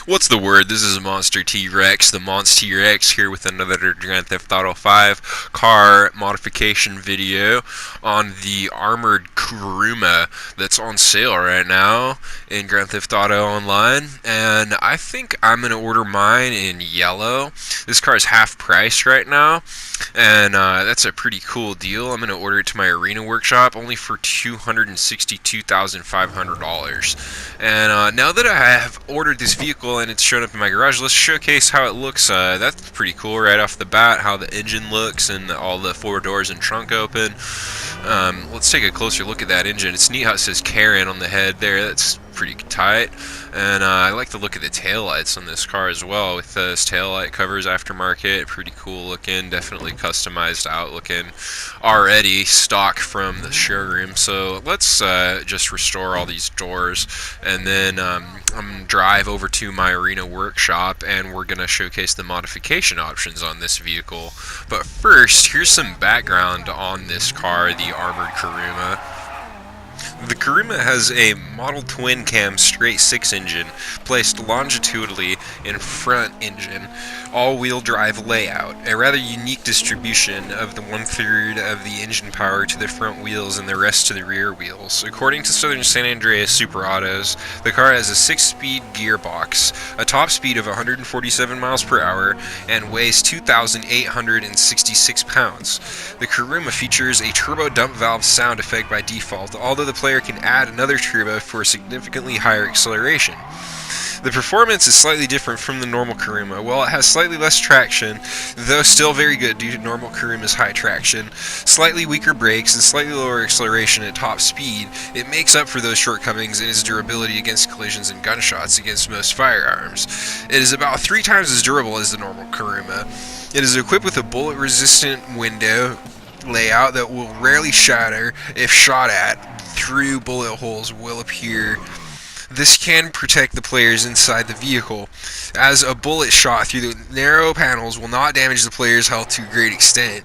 What's the word? This is Monster T-Rex, the Monster T-Rex, here with another Grand Theft Auto 5 car modification video on the armored Kuruma that's on sale right now in Grand Theft Auto Online. And I think I'm going to order mine in yellow. This car is half price right now, and that's a pretty cool deal. I'm going to order it to my arena workshop only for $262,500. And now that I have ordered this vehicle and it's shown up in my garage, let's showcase how it looks. That's pretty cool right off the bat, how the engine looks and all the four doors and trunk open. Let's take a closer look at that engine. It's neat how it says Karen on the head there. That's pretty tight. And I like the look of the taillights on this car as well, with those taillight covers aftermarket. Pretty cool looking, definitely customized out looking, already stock from the showroom. So let's just restore all these doors, and then drive over to my arena workshop, and we're going to showcase the modification options on this vehicle. But first, here's some background on this car, the armored Kuruma. The Kuruma has a model twin cam straight 6 engine placed longitudinally in front engine, all-wheel drive layout, a rather unique distribution of the 1/3 of the engine power to the front wheels and the rest to the rear wheels. According to Southern San Andreas Super Autos, the car has a 6-speed gearbox, a top speed of 147 miles per hour, and weighs 2,866 pounds. The Kuruma features a turbo dump valve sound effect by default, although the player can add another turbo for significantly higher acceleration. The performance is slightly different from the normal Kuruma. While it has slightly less traction, though still very good due to normal Kuruma's high traction, slightly weaker brakes, and slightly lower acceleration at top speed, it makes up for those shortcomings in its durability against collisions and gunshots against most firearms. It is about 3 times as durable as the normal Kuruma. It is equipped with a bullet-resistant window layout that will rarely shatter if shot at through bullet holes will appear. This can protect the players inside the vehicle, as a bullet shot through the narrow panels will not damage the player's health to a great extent.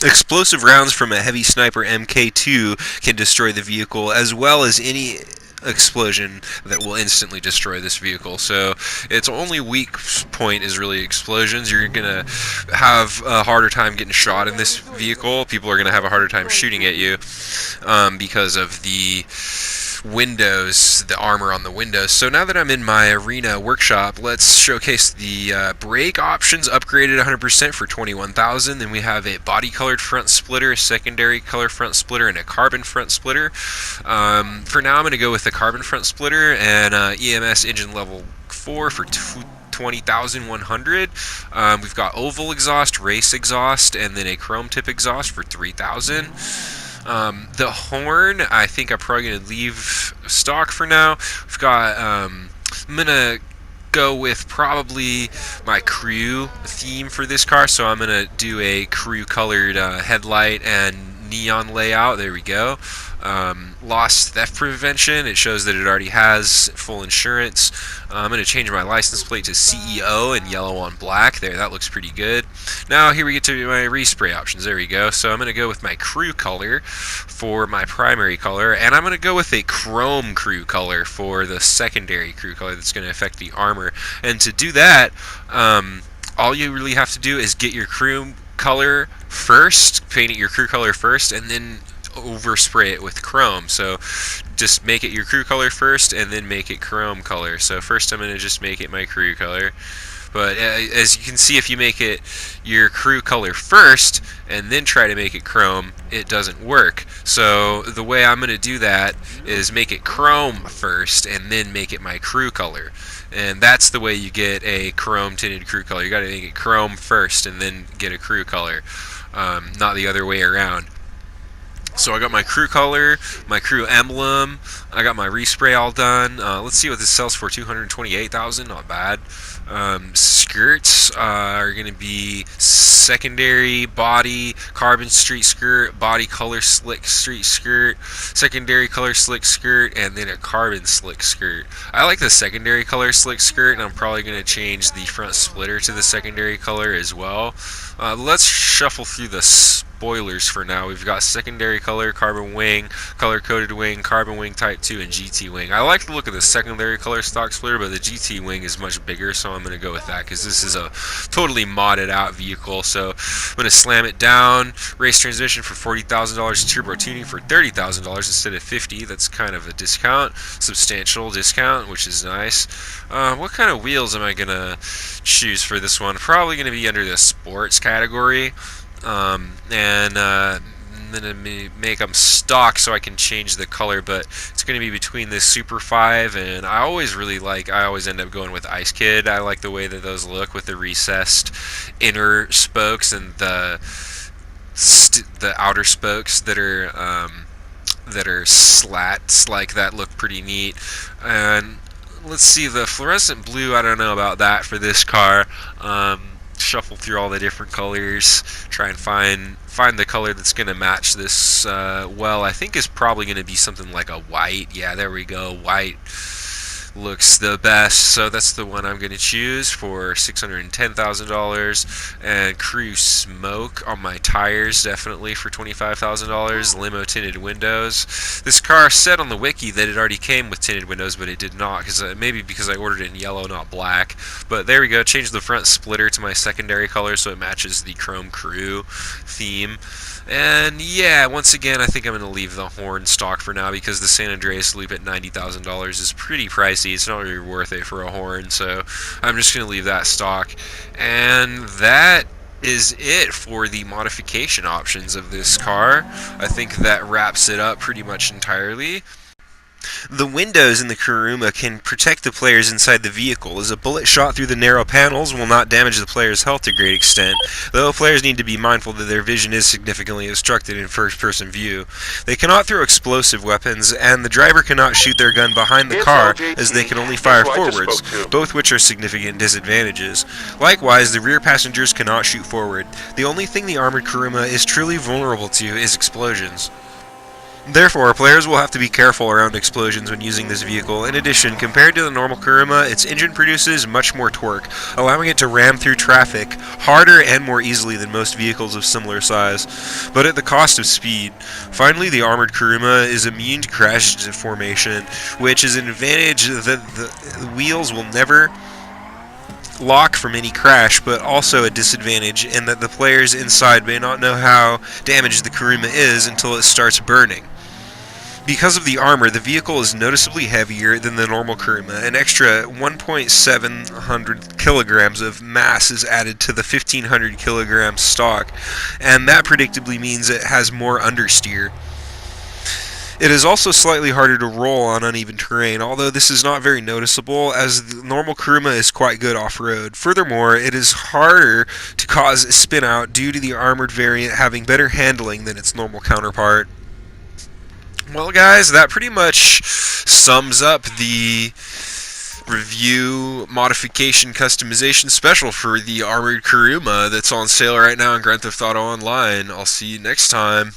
Explosive rounds from a heavy sniper MK2 can destroy the vehicle, as well as any explosion that will instantly destroy this vehicle. So its only weak point is really explosions. You're gonna have a harder time getting shot in this vehicle. People are gonna have a harder time shooting at you because of the windows, the armor on the windows. So now that I'm in my arena workshop, let's showcase the brake options, upgraded 100% for $21,000. Then we have a body colored front splitter, a secondary color front splitter, and a carbon front splitter. For now, I'm going to go with the carbon front splitter and EMS engine level 4 for $20,100. We've got oval exhaust, race exhaust, and then a chrome tip exhaust for $3,000. The horn, I think I'm probably going to leave stock for now. We've got, I'm going to go with probably my crew theme for this car, so I'm going to do a crew colored headlight and neon layout. There we go. Lost theft prevention, it shows that it already has full insurance. I'm going to change my license plate to CEO in yellow on black. There, that looks pretty good. Now here we get to my respray options. There we go. So I'm going to go with my crew color for my primary color, and I'm going to go with a chrome crew color for the secondary crew color that's going to affect the armor. And to do that, all you really have to do is get your crew color first, paint it your crew color first, and then overspray it with chrome. So just make it your crew color first and then make it chrome color. So first I'm going to just make it my crew color, but as you can see, if you make it your crew color first and then try to make it chrome, it doesn't work. So the way I'm going to do that is make it chrome first and then make it my crew color. And that's the way you get a chrome tinted crew color. You got to make it chrome first and then get a crew color, not the other way around. So I got my crew color, my crew emblem, I got my respray all done. Let's see what this sells for. $228,000, not bad. Skirts are going to be secondary body carbon street skirt, body color slick street skirt, secondary color slick skirt, and then a carbon slick skirt. I like the secondary color slick skirt, and I'm probably going to change the front splitter to the secondary color as well. Let's shuffle through the spoilers for now. We've got secondary color, carbon wing, color-coded wing, carbon wing type 2, and GT wing. I like the look of the secondary color stock splitter, but the GT wing is much bigger, so I'm going to go with that because this is a totally modded out vehicle. So I'm going to slam it down. Race transmission for $40,000, turbo tuning for $30,000 instead of $50,000. That's kind of a discount, substantial discount, which is nice. What kind of wheels am I going to choose for this one? Probably going to be under the sports category. And then make them stock so I can change the color, but it's going to be between this Super 5 and I always end up going with Ice Kid. I like the way that those look with the recessed inner spokes and the outer spokes that are slats like that look pretty neat. And let's see, the fluorescent blue, I don't know about that for this car. Shuffle through all the different colors, try and find the color that's going to match this well. I think is probably going to be something like a white. Yeah, there we go. White looks the best, so that's the one I'm going to choose for $610,000. And Crew Smoke on my tires, definitely for $25,000. Limo tinted windows. This car said on the wiki that it already came with tinted windows, but it did not, maybe because I ordered it in yellow, not black. But there we go. Changed the front splitter to my secondary color so it matches the Chrome Crew theme. And yeah, once again, I think I'm going to leave the horn stock for now because the San Andreas loop at $90,000 is pretty pricey. It's not really worth it for a horn, so I'm just going to leave that stock. And that is it for the modification options of this car. I think that wraps it up pretty much entirely. The windows in the Kuruma can protect the players inside the vehicle, as a bullet shot through the narrow panels will not damage the player's health to a great extent, though players need to be mindful that their vision is significantly obstructed in first-person view. They cannot throw explosive weapons, and the driver cannot shoot their gun behind the car, as they can only fire forwards, both which are significant disadvantages. Likewise, the rear passengers cannot shoot forward. The only thing the armored Kuruma is truly vulnerable to is explosions. Therefore, players will have to be careful around explosions when using this vehicle. In addition, compared to the normal Kuruma, its engine produces much more torque, allowing it to ram through traffic harder and more easily than most vehicles of similar size, but at the cost of speed. Finally, the armored Kuruma is immune to crash deformation, which is an advantage that the wheels will never lock from any crash, but also a disadvantage in that the players inside may not know how damaged the Kuruma is until it starts burning. Because of the armor, the vehicle is noticeably heavier than the normal Kuruma. An extra 1,700 kilograms of mass is added to the 1,500 kilogram stock, and that predictably means it has more understeer. It is also slightly harder to roll on uneven terrain, although this is not very noticeable, as the normal Kuruma is quite good off-road. Furthermore, it is harder to cause a spin-out due to the armored variant having better handling than its normal counterpart. Well, guys, that pretty much sums up the review modification customization special for the armored Kuruma that's on sale right now in Grand Theft Auto Online. I'll see you next time.